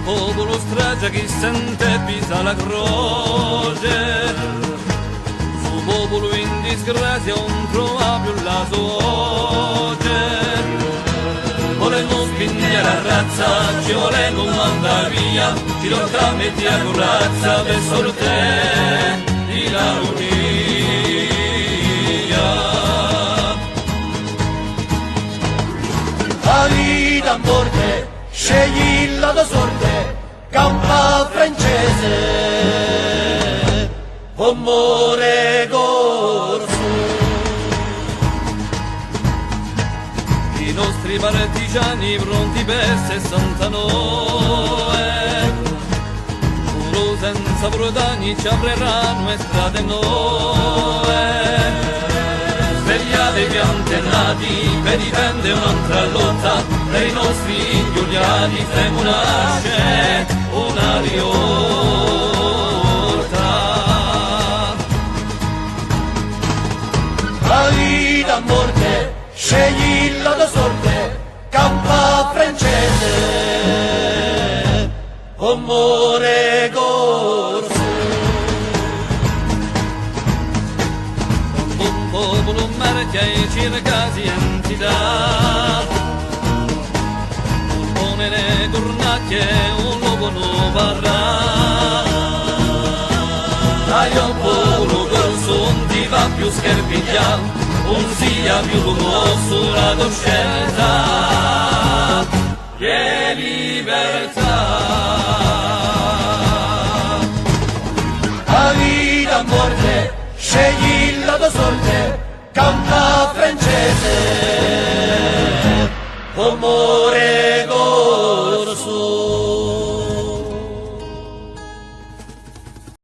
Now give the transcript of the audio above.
Popolo strage che sente pisa la croce, su popolo in disgrazia non trova più la voce. Volendo spingere la razza, ci vuole comandare via, ci tocca mettere a corazza per sorte di la La vita a morte, scegli la tua sorte, campa francese, amore corso. I nostri partigiani pronti per 69, solo senza prodani ci apriranno e strade nuove. Svegliatevi antenati per difendere un'altra lotta, per i nostri ingiuliati femo nasce una rivolta. La vita a morte, scegli la tua sorte, campa francese, amore corso. Un popolo marchia e circa si entità, un buone le cornacchie, un lupo non varrà. Dai un popolo corso, non ti va più scherpigliare, non sia più commosso la coscienza che libertà. La vita a morte, scegli la tua sorte, campa francese, amore